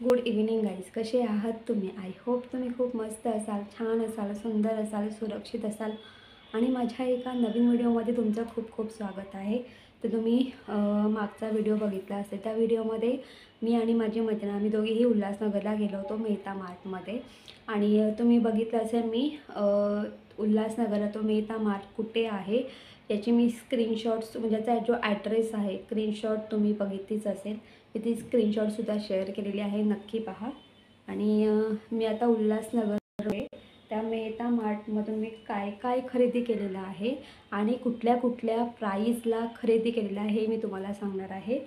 Good evening guys, कसे आहात तुम्ही? आय होप तुम्ही खूप मस्त असाल, छान असाल, सुंदर असाल, सुरक्षित असाल आणि माझ्या एका नवीन व्हिडिओमध्ये तुमचं खूप खूप स्वागत आहे. तर तुम्ही मागचा व्हिडिओ बघितला असेल. त्या व्हिडिओमध्ये मी आणि माझी मैत्रीण आम्ही दोघीही उल्हासनगरला गेलो होतो मेहता मार्टमध्ये. आणि तुम्ही बघितलं असेल मी उल्हासनगरला तो मेहता मार्ट कुठे आहे याची मी स्क्रीनशॉट्स म्हणजे त्याचा जो ॲड्रेस आहे स्क्रीनशॉट तुम्ही बघितलीच असेल. मी ती स्क्रीनशॉटसुद्धा शेअर केलेली आहे, नक्की पहा. आणि मी आता उल्हासनगर त्या मेहता मार्टमधून मी काय काय खरेदी केलेलं आहे आणि कुठल्या कुठल्या प्राईजला खरेदी केलेलं आहे हे मी तुम्हाला सांगणार आहे.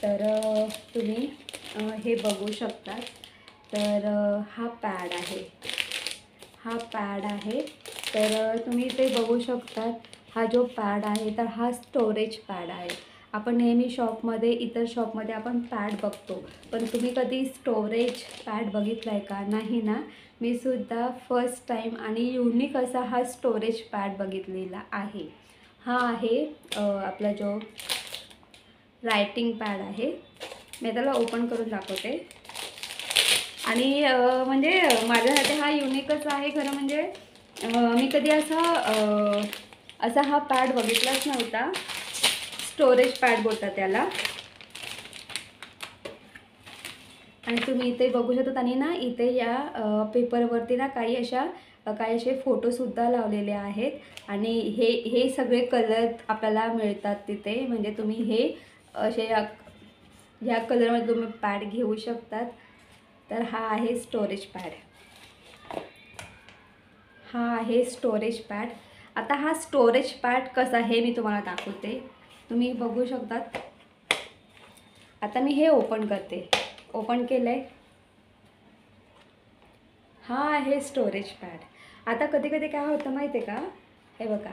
तर तुम्ही हे बघू शकता. तर हा पॅड आहे, हा पॅड आहे. तर तुम्ही ते बघू शकता. हा जो पॅड आहे तर हा स्टोरेज पॅड आहे. आपण नेहमी शॉपमध्ये इतर शॉपमध्ये आपण पॅड बघतो, पण तुम्ही कधी स्टोरेज पॅड बघितला आहे का? नाही ना. मी सुद्धा फर्स्ट टाईम आणि युनिक असा हा स्टोरेज पॅड बघितलेला आहे. हा आहे आपला जो रायटिंग पॅड आहे. मी त्याला ओपन करून दाखवते. आणि म्हणजे माझ्यासाठी हा युनिकच आहे खरं. म्हणजे मी कधी असा हा पॅड बघितलाच नव्हता. स्टोरेज पॅड बोलतात त्याला. आणि तुम्ही इथे बघू शकता. आणि ना इथे या पेपरवरती ना काही असे फोटोसुद्धा लावलेले आहेत. आणि हे सगळे कलर आपल्याला मिळतात तिथे. म्हणजे तुम्ही हे असे ह्या कलरमध्ये तुम्ही पॅड घेऊ शकतात. तर हा आहे स्टोरेज पॅड. हा आहे स्टोरेज पॅड. आता हा स्टोरेज पॅड कसा आहे मी तुम्हाला दाखवते. तुम्ही बघू शकतात. आता मी हे ओपन करते. ओपन केलं आहे. हा आहे स्टोरेज पॅड. आता कधी कधी काय होतं माहिती आहे का? हे बघा,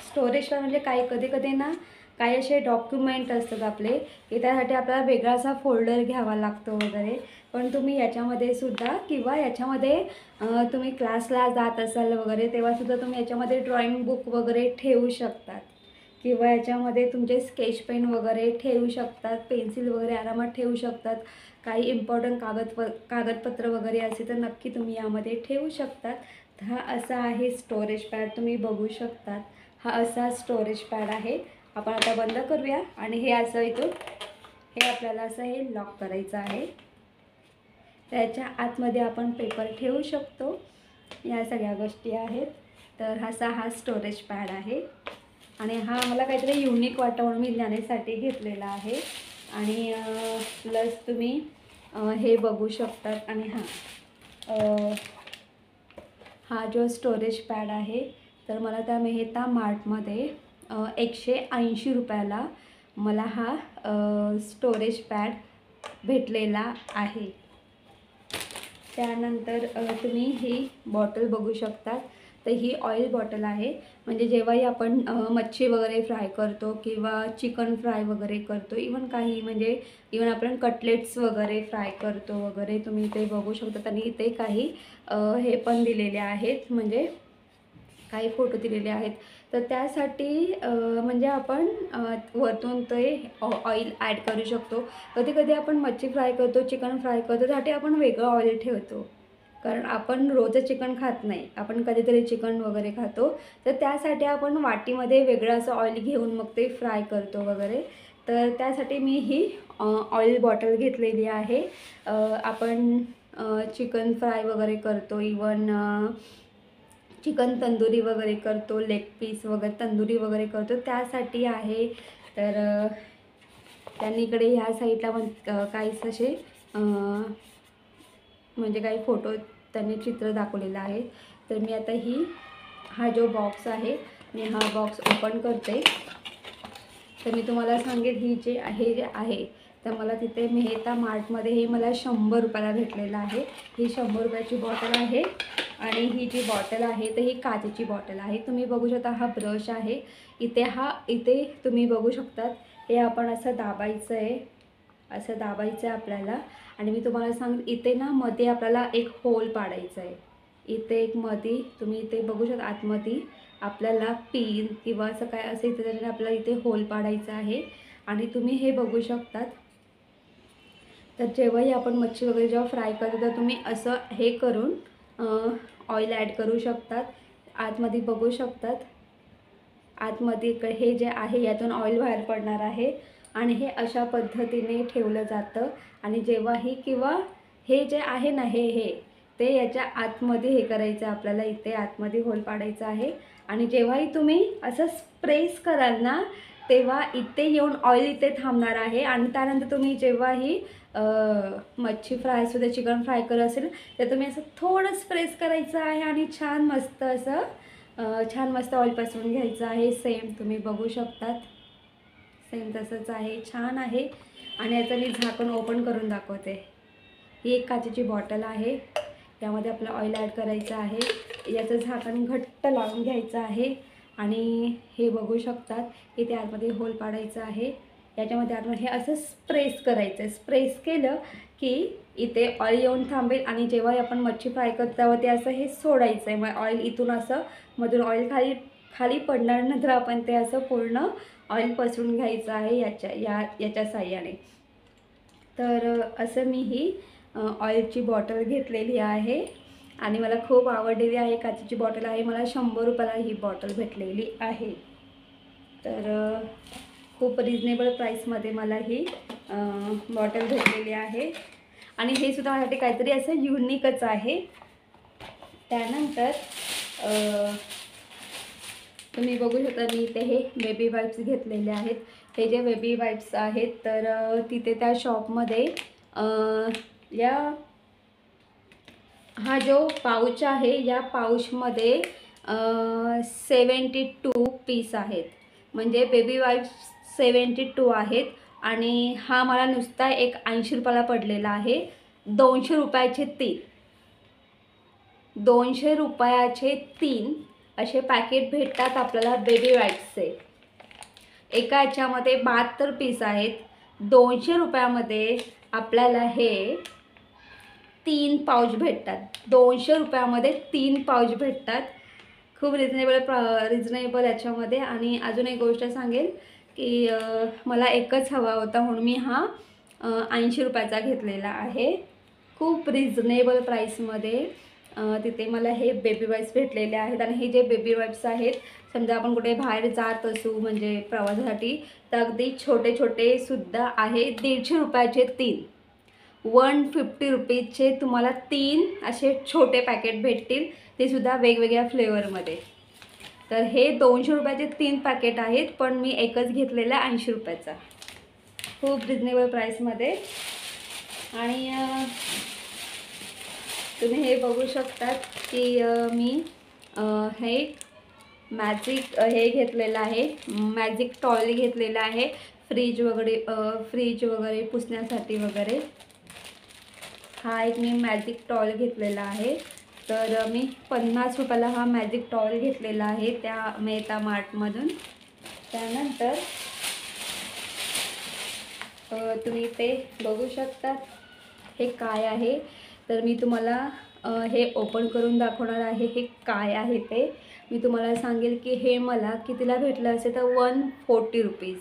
स्टोरेज पॅड म्हणजे कधी कधी ना काही असे डॉक्युमेंट असतात आपले की त्यासाठी आपल्याला वेगळा असा फोल्डर घ्यावा लागतो वगैरे. पण तुम्ही याच्यामध्ये सुद्धा किंवा याच्यामध्ये तुम्ही क्लासला जात असाल वगैरे तेव्हासुद्धा तुम्ही याच्यामध्ये ड्रॉइंग बुक वगैरे ठेवू शकतात. किंवा याच्यामध्ये तुमचे स्केच पेन वगैरे ठेवू शकतात, पेन्सिल वगैरे आरामात ठेवू शकतात. काही इम्पॉर्टंट कागदपत्र वगैरे असेल तर नक्की तुम्ही यामध्ये ठेवू शकतात. हा असा आहे स्टोरेज पॅड, तुम्ही बघू शकतात. हा असा स्टोरेज पॅड आहे. आपण आता बंद करूया. आणि हे असं इथून हे आपल्याला असं हे लॉक करायचं आहे. त्याच्या आतमध्ये आपण पेपर ठेवू शकतो. या सगळ्या गोष्टी आहेत. तर हा स्टोरेज पॅड आहे. आणि हा मला काहीतरी युनिक वाटावून मी ज्ञानेसाठी घेतलेला आहे. आणि प्लस तुम्ही हे बघू शकतात. आणि हा जो स्टोरेज पॅड आहे तर मला त्या मेहता मार्टमध्ये 180 रुपयाला मला हा स्टोरेज पॅड भेटलेला आहे. त्यानंतर तुम्ही ही बॉटल बघू शकता. तर ही ऑइल बॉटल आहे. म्हणजे जेव्हाही आपण मच्छी वगैरे फ्राय करतो किंवा चिकन फ्राय वगैरे करतो, इवन आपण कटलेट्स वगैरे फ्राय करतो वगैरे, तुम्ही ते बघू शकता. आणि इथे काही हे पण दिलेले आहेत, म्हणजे काही फोटो दिलेले आहेत. तर त्यासाठी म्हणजे आपण वरतून ते ऑइल ॲड करू शकतो. कधी कधी आपण मच्छी फ्राय करतो, चिकन फ्राय करतो, त्यासाठी आपण वेगळं ऑइल ठेवतो. कारण आपण रोजचं चिकन खात नाही, आपण कधीतरी चिकन वगैरे खातो. तर त्यासाठी आपण वाटीमध्ये वेगळं असं ऑइल घेऊन मग ते फ्राय करतो वगैरे. तर त्यासाठी मी ही ऑइल बॉटल घेतलेली आहे. आपण चिकन फ्राय वगैरे करतो, इवन चिकन तंदुरी वगैरे करतो, लेग पीस वगैरे तंदुरी वगैरे करतो, त्यासाठी आहे. तर त्यांनी इकडे ह्या साईडला पण काहीच असे म्हणजे काही फोटो त्यांनी चित्र दाखवलेलं आहे. तर मी आता हा जो बॉक्स आहे मी हा बॉक्स ओपन करते. तर मी तुम्हाला सांगेल जे आहे तर मला तिथे मेहता मार्टमध्ये हे मला 100 रुपयाला भेटलेलं आहे. ही 100 रुपयाची बॉटल आहे. आणि ही जी बॉटल आहे तर ही काचेची बॉटल आहे. तुम्ही बघू शकता हा ब्रश आहे. इथे तुम्ही बघू शकतात. हे आपण असं दाबायचं आहे, असं दाबायचं आहे आपल्याला. आणि मी तुम्हाला सांगते इथे ना मध्ये आपल्याला एक होल पाडायचं आहे. इथे एक मध्ये तुम्ही इथे बघू शकता आतमध्ये आपल्याला पिन किंवा असं काय असेल तर त्याच्याने आपल्याला इथे होल पाडायचं आहे. आणि तुम्ही हे बघू शकतात. तर जेव्हाही आपण मच्छी वगैरे जेव्हा फ्राय करतो तर तुम्ही असं हे करून ऑइल ॲड करू शकतात. आतमध्ये बघू शकतात, आतमध्ये हे जे आहे यातून ऑइल बाहेर पडणार आहे आणि हे अशा पद्धतीने ठेवलं जातं. आणि जेव्हाही किंवा हे जे आहे ना हे ते याच्या आतमध्ये हे करायचं आहे आपल्याला, इथे आतमध्ये होल पाडायचं आहे. आणि जेव्हाही तुम्ही असं प्रेस कराल ना तेव्हा इथे येऊन ऑइल इथे थांबणार आहे. आणि त्यानंतर तुम्ही जेव्हाही मच्छी फ्राय असू दे, चिकन फ्राय करत असेल तर तुम्ही असं थोडंच प्रेस करायचं आहे आणि छान मस्त असं छान मस्त ऑइल पसरून घ्यायचं आहे. सेम तुम्ही बघू शकतात, सेम तसंच आहे, छान आहे. आणि याचं मी झाकण ओपन करून दाखवते. ही एक काचेची बॉटल आहे, त्यामध्ये आपलं ऑइल ॲड करायचं आहे. याचं झाकण घट्ट लावून घ्यायचं आहे आणि हे बघू शकतात इथे आतमध्ये होल पाडायचं आहे. याच्यामध्ये आतमध्ये हे असं प्रेस करायचं आहे. प्रेस केलं की इथे ऑइल येऊन थांबेल आणि जेव्हा आपण मच्छी फ्राय करतो तेव्हा ते असं हे सोडायचं आहे. मग ऑइल इथून असं मधून ऑइल खाली पडणार, नंतर आपण ते असं पूर्ण ऑइल पसरून घ्यायचं आहे याच्या साह्याने. तर असं मी ही ऑइलची बॉटल घेतलेली आहे आणि मला खूप आवडलेली आहे. काचेची बॉटल आहे, मला 100 रुपयाला ही बॉटल भेटलेली आहे. तर खूप रिजनेबल प्राईसमध्ये मला ही बॉटल भेटलेली आहे आणि हे सुद्धा माझ्यासाठी काहीतरी असं युनिकच आहे. त्यानंतर तुम्ही बघू शकता मी इथे हे बेबी वाईप्स घेतलेले आहेत. हे जे बेबी वाईप्स आहेत तर तिथे त्या शॉपमध्ये हा जो पाऊच आहे या पाऊचमध्ये 72 पीस आहेत. म्हणजे बेबी वाईप्स 72 आहेत आणि हा मला नुसता एक 80 रुपयाला पडलेला आहे. 200 रुपयाचे 3, 200 रुपयाचे 3 असे पॅकेट भेटतात आपल्याला बेबी वाईप्सचे. एका याच्यामध्ये 72 पीस आहेत. 200 रुपयामध्ये आपल्याला हे 3 पाऊच भेटतात. 200 रुपयामध्ये 3 पाऊच भेटतात. खूप रिजनेबल याच्यामध्ये. आणि अजून एक गोष्ट सांगेल की मला एकच हवा होता म्हणून मी हा 80 रुपयाचा घेतलेला आहे. खूप रिजनेबल प्राईसमध्ये तिथे मला हे बेबी वाईप्स भेटलेले आहेत. आणि हे जे बेबी वाईप्स आहेत, समजा आपण कुठे बाहेर जात असू म्हणजे प्रवासासाठी, तर अगदी छोटे छोटे सुद्धा आहे. 150 रुपयाचे 3, 150 रुपीजचे तुम्हाला 3 असे छोटे पॅकेट भेटतील, ते सुद्धा वेगवेगळ्या फ्लेवरमध्ये. तर हे 200 रुपयाचे 3 पॅकेट आहेत, पण मी एकच घेतलेला 80 रुपयाचा. खूप रिजनेबल प्राईसमध्ये. आणि तुम्ही हे बघू शकतात की मी हे मॅजिक हे घेतलेलं आहे, मॅजिक टॉल घेतलेला आहे फ्रीज वगैरे पुसण्यासाठी वगैरे. हा एक मी मॅजिक टॉल घेतलेला आहे. तर मी 50 रुपयाला हा मॅजिक टॉल घेतलेला आहे त्या मेहता मार्टमधून. त्यानंतर तुम्ही ते बघू शकतात हे काय आहे. तर मी तुम्हाला हे ओपन करून दाखवणार आहे हे काय आहे ते. मी तुम्हाला सांगेल की हे मला कितीला भेटलं असेल तर 140 रुपीज,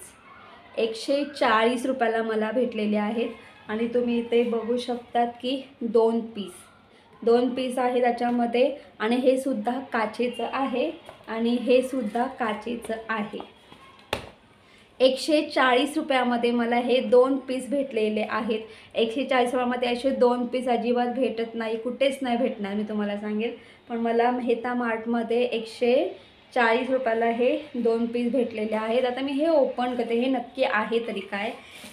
140 रुपयाला मला भेटलेले आहेत. आणि तुम्ही इथे बघू शकतात की 2 पीस आहे त्याच्यामध्ये. आणि हे सुद्धा काचेचं आहे आणि हे सुद्धा काचेचं आहे. 140 रुपयामध्ये मला हे 2 पीस भेटलेले आहेत. 140 रुपयामध्ये असे 2 पीस अजिबात भेटत नाही, कुठेच नाही भेटणार मी तुम्हाला सांगेल. पण मला मेहता मार्टमध्ये 140 रुपयाला हे 2 पीस भेटलेले आहेत. आता मी हे ओपन करते, हे नक्की आहे तरी काय.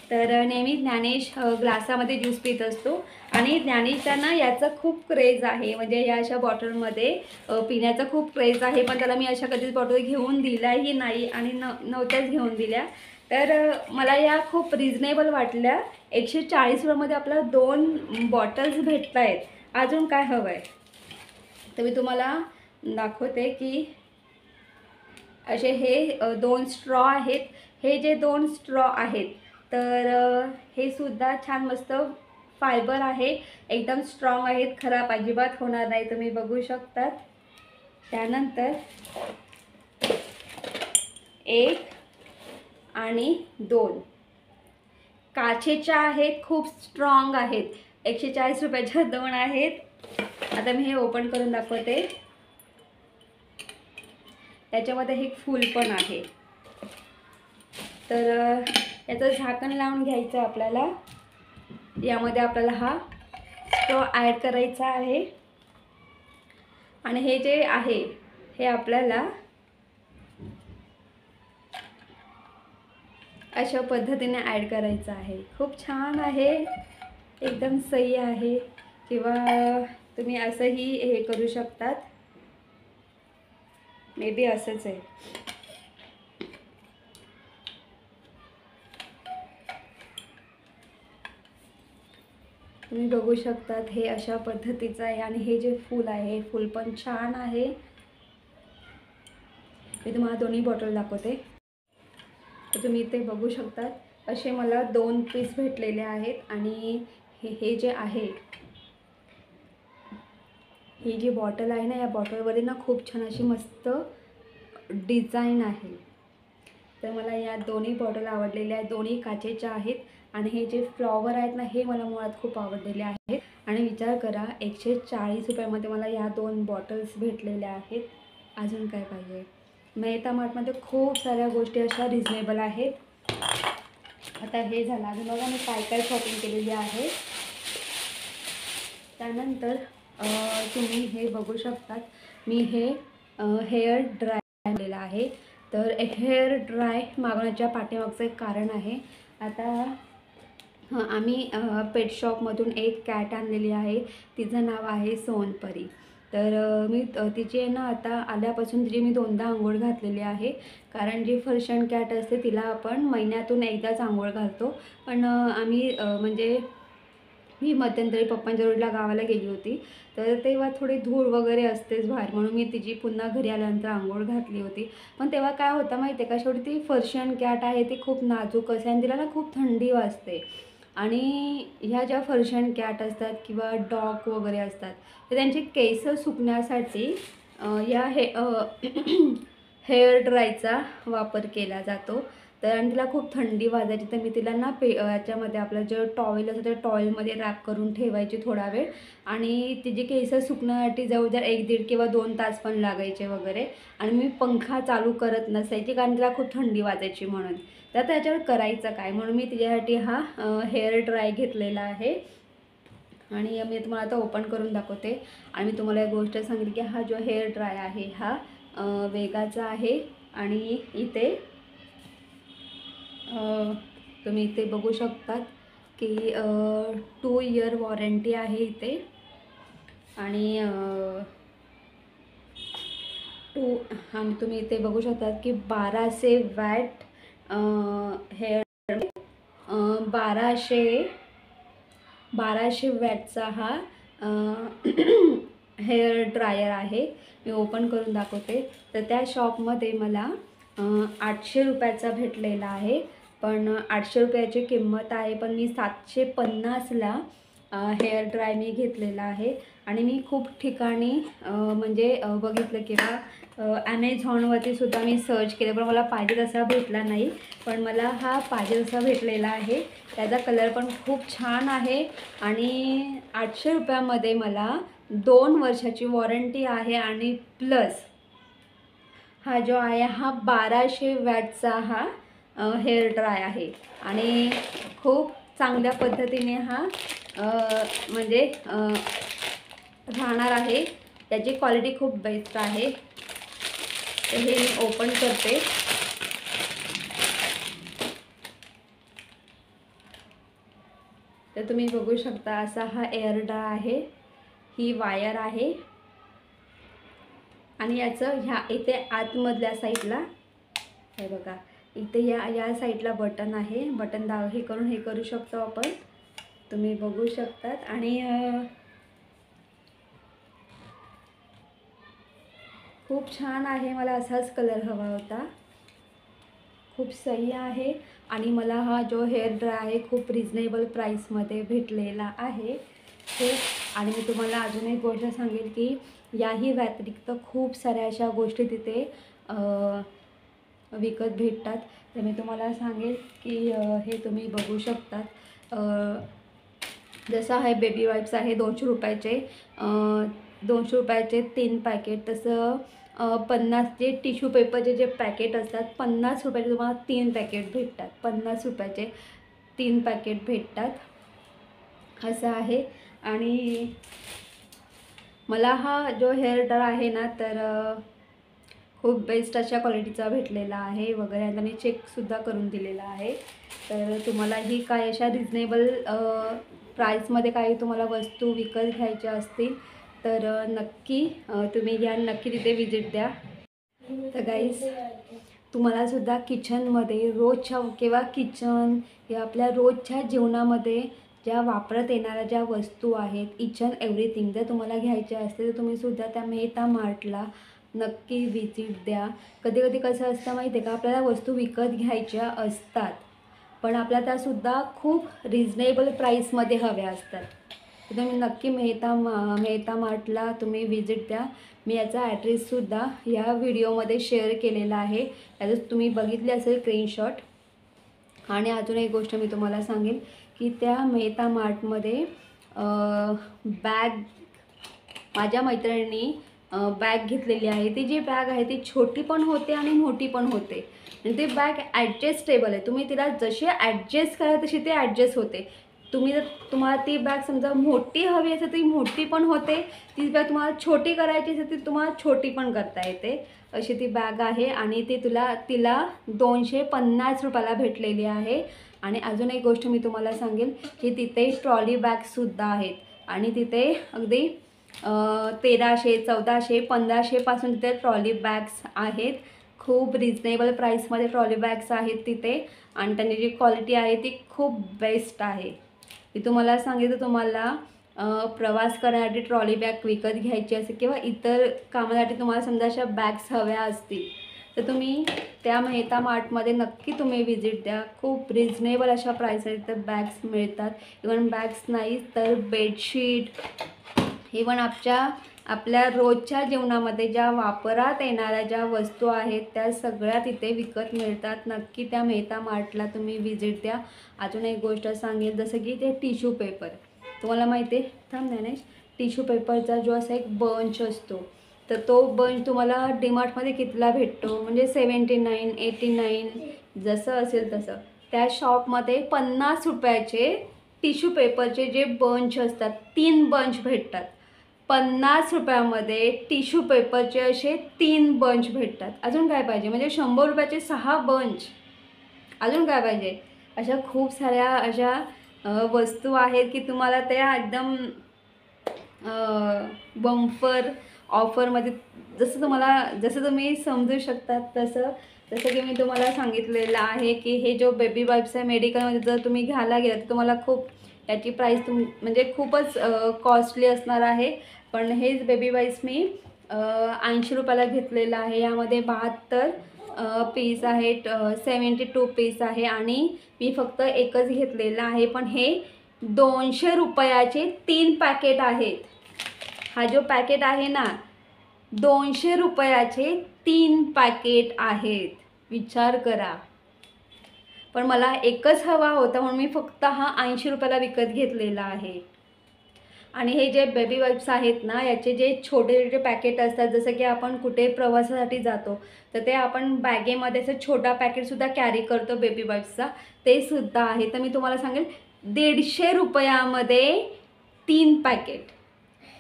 तर नेहमी ज्ञानेश ग्लासामध्ये ज्यूस पित असतो आणि ज्ञानेशला याचं खूप क्रेज आहे. म्हणजे या अशा बॉटलमध्ये पिण्याचा खूप क्रेज आहे. पण त्याला मी अशा कधीच बॉटल घेऊन दिल्याही नाही आणि नव्हत्याच घेऊन दिल्या. तर मला या खूप रिजनेबल वाटल्या. 140 रुपयामध्ये आपल्याला 2 बॉटल्स भेटत आहेत. अजून काय हवं आहे तर मी तुम्हाला दाखवते की असे हे 2 स्ट्रॉ आहेत. हे जे 2 स्ट्रॉ आहेत तर हे सुद्धा छान मस्त फायबर आहे, एकदम स्ट्रॉंग आहेत, खराब अजिबात होणार नाही, तुम्ही बघू शकतात. त्यानंतर 1 आणि 2 काचेच्या आहेत, खूप स्ट्रॉंग आहेत. 140 रुपयाच्या 2 आहेत. आता मी हे ओपन करून दाखवते. त्याच्यामध्ये एक फूल पण आहे. तर याचं झाकण लावून घ्यायचं आपल्याला. यामध्ये आपल्याला हा स्ट्रॉ ॲड करायचा आहे आणि हे जे आहे हे आपल्याला अशा पद्धतीने ॲड करायचं आहे. खूप छान आहे, एकदम सही आहे. किंवा तुम्ही असंही हे करू शकतात. मे बी असंच आहे. तुम्ही बघू शकतात हे अशा पद्धतीचं आहे आणि हे जे फूल आहे फूल पण छान आहे. मी तुम्हाला दोन्ही बॉटल दाखवते. तर तुम्ही इथे बघू शकतात असे मला 2 पीस भेटलेले आहेत आणि हे जे आहे, ही जी बॉटल आहे ना, या बॉटलवर ना खूप छान अशी मस्त डिझाईन आहे. तर मला या दोन्ही बॉटल आवडलेल्या आहेत. दोन्ही काचेच्या आहेत आणि हे जे फ्लॉवर आहेत ना, हे मला मुळात खूप आवडलेले आहेत. आणि विचार करा 140 रुपयामध्ये मला या 2 बॉटल्स भेटलेल्या आहेत. अजून काय पाहिजे. मेहता मार्टमध्ये खूप साऱ्या गोष्टी अशा रिजनेबल आहेत. आता हे झालं. अजून बघा मी काय काय शॉपिंग केलेली आहे. त्यानंतर तुम्ही हे बघू शकतात, मी हे हेअर ड्राय आणलेलं आहे. तर हेअर ड्राय मागवण्याच्या पाठीमागचं एक कारण आहे. आता आम्ही पेट शॉपमधून एक कॅट आणलेली आहे. तिचं नाव आहे सोनपरी. तर मी तिची आहे ना, आता आल्यापासून तिची मी 2दा अंघोळ घातलेली आहे. कारण जी पर्शियन कॅट असते तिला आपण महिन्यातून एकदाच अंघोळ घालतो. पण आम्ही म्हणजे मी मध्यंतरी पप्पांच्या रोडला गावाला गेली होती. तर तेव्हा थोडी धूळ वगैरे असतेच बाहेर, म्हणून मी तिची पुन्हा घरी आल्यानंतर अंघोळ घातली होती. पण तेव्हा काय होतं माहिती आहे का, शेवटी ती पर्शियन कॅट आहे, ती खूप नाजूक असते आणि तिला ना खूप थंडी वाजते. आणि ह्या ज्या पर्शियन कॅट असतात किंवा डॉग वगैरे असतात, तर त्यांची केस सुकण्यासाठी या हेअर ड्रायचा वापर केला जातो. तर आणि तिला खूप थंडी वाजायची, तर मी तिला ना याच्यामध्ये आपलं जे टॉवेल असतं त्या टॉवेलमध्ये रॅप करून ठेवायची थोडा वेळ. आणि तिची केस सुकण्यासाठी जवळजवळ 1-1.5 किंवा 2 तास पण लागायचे वगैरे. आणि मी पंखा चालू करत नसायची कारण तिला खूप थंडी वाजायची म्हणून. तर त्याच्यावर करायचं काय, म्हणून मी तिच्यासाठी हा हेअर ड्राय घेतलेला आहे. आणि मी तुम्हाला आता ओपन करून दाखवते. आणि मी तुम्हाला एक गोष्ट सांगितली की हा जो हेअर ड्राय आहे हा वेगाचा आहे. आणि इथे तुम्ही इथे बघू शकतात की 2 इयर वॉरंटी आहे इथे. आणि आणि तुम्ही इथे बघू शकतात की 1200 वॅट हेअर 1200 वॅटचा हा हेअर ड्रायर आहे. मी ओपन करून दाखवते. तर त्या शॉपमध्ये मला 800 रुपयाचा भेटलेला आहे. पण 800 रुपयाची किंमत आहे, पण मी 750ला हेअर ड्राय मी घेतलेला आहे. आणि मी खूप ठिकाणी म्हणजे बघितलं किंवा ॲमेझॉनवरती सुद्धा मी सर्च केलं, पण मला पाहिजे तसा भेटला नाही. पण मला हा पाहिजे तसा भेटलेला आहे. त्याचा कलर पण खूप छान आहे. आणि 800 रुपयामध्ये मला 2 वर्षाची वॉरंटी आहे. आणि प्लस हा जो आहे हा 1200 वॅटचा हा हेअर ड्राय आहे. आणि खूप चांगल्या पद्धतीने हा म्हणजे राहणार आहे. त्याची क्वालिटी खूप बेस्ट आहे. तर हे मी ओपन करते. तर तुम्ही बघू शकता असा हा एअर ड्राय आहे. ही वायर आहे. आणि याचं ह्या इथे आतमधल्या साईडला हे बघा, इथे या साईडला बटन आहे. बटन हे करून हे करू शकतो आपण. तुम्ही बघू शकतात. आणि खूप छान आहे. मला असाच कलर हवा होता. खूप सही आहे. आणि मला हा जो हेअर ड्राय आहे खूप रिजनेबल प्राईसमध्ये भेटलेला आहे. आणि मी तुम्हाला अजून एक गोष्ट सांगेल की याही व्यतिरिक्त खूप साऱ्या अशा गोष्टी तिथे विकत भेटतात. तर मी तुम्हाला सांगेल की हे तुम्ही बघू शकतात. जसं आहे बेबी वाईप्स आहे 200 रुपयाचे, 200 रुपयाचे 3 पॅकेट. तसं 50 जे टिश्यू पेपरचे जे पॅकेट असतात 50 रुपयाचे तुम्हाला 3 पॅकेट भेटतात. 50 रुपयाचे 3 पॅकेट भेटतात असं आहे. आणि मला हा जो हेअर ड्रायर आहे ना तर खूप बेस्ट अशा क्वालिटीचा भेटलेला आहे वगैरे, आणि त्यांनी चेकसुद्धा करून दिलेला आहे. तर तुम्हालाही काय अशा रिजनेबल प्राईसमध्ये काही तुम्हाला वस्तू विकत घ्यायच्या असतील तर नक्की तुम्ही घ्या, नक्की तिथे विजिट द्या. तर गाईज तुम्हालासुद्धा किचनमध्ये रोजच्या किंवा किचन या आपल्या रोजच्या जीवनामध्ये ज्या वापरत येणाऱ्या ज्या वस्तू आहेत, इच अँड एव्हरीथिंग जर तुम्हाला घ्यायच्या असतील तर तुम्हीसुद्धा त्या मेहता मार्टला नक्की विजिट द्या. कधी कधी कसं असतं माहिती आहे का, आपल्याला वस्तू विकत घ्यायच्या असतात पण आपल्याला त्यासुद्धा खूप रिजनेबल प्राईसमध्ये हव्या असतात. तर तुम्ही नक्की मेहता मार्टला तुम्ही विजिट द्या. मी याचा ॲड्रेससुद्धा या व्हिडिओमध्ये शेअर केलेला आहे, त्याचं तुम्ही बघितले असेल स्क्रीनशॉट. आणि अजून एक गोष्ट मी तुम्हाला सांगेन की त्या मेहता मार्टमध्ये बॅग माझ्या मैत्रिणींनी बॅग घेतलेली आहे. ती जी बॅग आहे ती छोटी पण होते आणि मोठी पण होते, आणि ती बॅग ॲडजस्टेबल आहे. तुम्ही तिला जशी ॲडजस्ट करा तशी ती ॲडजस्ट होते. तुम्ही जर तुम्हाला ती बॅग समजा मोठी हवी असेल ती मोठी पण होते, ती बॅग तुम्हाला छोटी करायची असेल ती तुम्हाला छोटी पण करता येते, अशी ती बॅग आहे. आणि ती तिला 250 रुपयाला भेटलेली आहे. आणि अजून एक गोष्ट मी तुम्हाला सांगेल की तिथे ट्रॉली बॅगसुद्धा आहेत, आणि तिथे अगदी 1300, 1400, 1500पासून तिथे ट्रॉली बॅग्स आहेत. खूप रिजनेबल प्राईसमध्ये ट्रॉली बॅग्स आहेत तिथे, आणि त्यांची जी क्वालिटी आहे ती खूप बेस्ट आहे. मी तुम्हाला सांगितलं, तुम्हाला प्रवास करण्यासाठी ट्रॉली बॅग विकत घ्यायची असेल किंवा इतर कामासाठी तुम्हाला समजा अशा बॅग्स हव्या असतील तर तुम्ही त्या मेहता मार्टमध्ये नक्की तुम्ही विजिट द्या. खूप रिजनेबल अशा प्राईसमध्ये तर बॅग्स मिळतात. इवन बॅग्स नाही तर बेडशीट, इवन आपल्या रोजच्या जीवनामध्ये ज्या वापरात येणाऱ्या ज्या वस्तू आहेत त्या सगळ्या तिथे विकत मिळतात. नक्की त्या मेहता मार्टला तुम्ही विजिट द्या. अजून एक गोष्ट सांगेल, जसं की ते टिश्यू पेपर तुम्हाला माहिती आहे, नाही टिश्यू पेपरचा जो असा एक बंच असतो तर तो बंच तुम्हाला डीमार्टमध्ये कितीला भेटतो, म्हणजे 79, 89 जसं असेल तसं. त्या शॉपमध्ये 50 रुपयाचे टिश्यू पेपरचे जे बंच असतात 3 बंच भेटतात. 50 रुपयामध्ये टिश्यू पेपरचे असे 3 बंच भेटतात. अजून काय पाहिजे, म्हणजे 100 रुपयाचे 6 बंच, अजून काय पाहिजे. अशा खूप साऱ्या अशा वस्तू आहेत की तुम्हाला त्या एकदम बंपर ऑफरमध्ये जसं तुम्ही समजू शकतात जसं की मी तुम्हाला सांगितलेलं आहे की हे जो बेबी वाईप्स आहे मेडिकलमध्ये जर तुम्ही घ्यायला गेलात तर तुम्हाला खूप याची प्राईस म्हणजे खूपच कॉस्टली असणार आहे. पण हेच बेबी वाईप्स मी 80 रुपयाला घेतलेलं आहे. यामध्ये 72 पीस आहेत, 72 पीस आहे, आणि मी फक्त एकच घेतलेलं आहे. पण हे 200 रुपयाचे 3 पॅकेट आहेत. हा जो पॅकेट आहे ना 200 रुपयाचे 3 पॅकेट आहेत, विचार करा. पण मला एकच हवा होता म्हणून मी फक्त हा 80 रुपयाला विकत घेतलेला आहे. आणि हे जे बेबी वाईप्स आहेत ना याचे जे छोटे छोटे पॅकेट असतात, जसं की आपण कुठे प्रवासासाठी जातो तर ते आपण बॅगेमध्ये असं छोटा पॅकेटसुद्धा कॅरी करतो बेबी वाईप्सचा, ते सुद्धा आहे. तर मी तुम्हाला सांगेल 150 रुपयामध्ये 3 पॅकेट,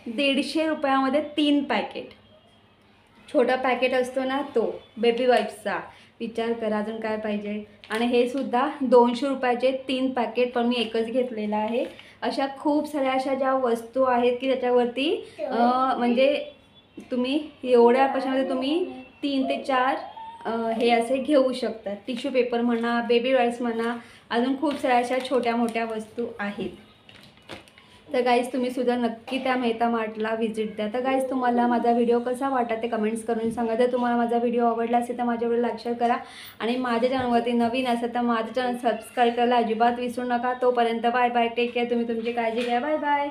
150 रुपयामध्ये 3 पॅकेट. छोटा पॅकेट असतो ना तो बेबी वाईप्सचा, विचार करा अजून काय पाहिजे. आणि हे सुद्धा 200 रुपयाचे 3 पॅकेट, पण मी एकच घेतलेला आहे. अशा खूप साऱ्या अशा ज्या वस्तू आहेत की त्याच्यावरती म्हणजे तुम्ही एवढ्या पैशामध्ये तुम्ही 3 ते 4 हे असे घेऊ शकतात. टिश्यू पेपर म्हणा, बेबी वाईप्स म्हणा, अजून खूप साऱ्या अशा छोट्या मोठ्या वस्तू आहेत. तर गाईज तुम्ही सुद्धा नक्की त्या मेहता मार्टला व्हिजिट द्या. तर गाईज तुम्हाला माझा व्हिडिओ कसा वाटला ते कमेंट्स करून सांगा. जर तुम्हाला माझा व्हिडिओ आवडला असेल तर माझ्या व्हिडिओ लाईक शेअर करा, आणि माझ्या चॅनलवरती नवीन असेल तर माझं चॅनल सबस्क्राईब करायला अजिबात विसरू नका. तोपर्यंत बाय बाय, टेक केअर. तुम्ही तुमची काळजी घ्या. Bye bye.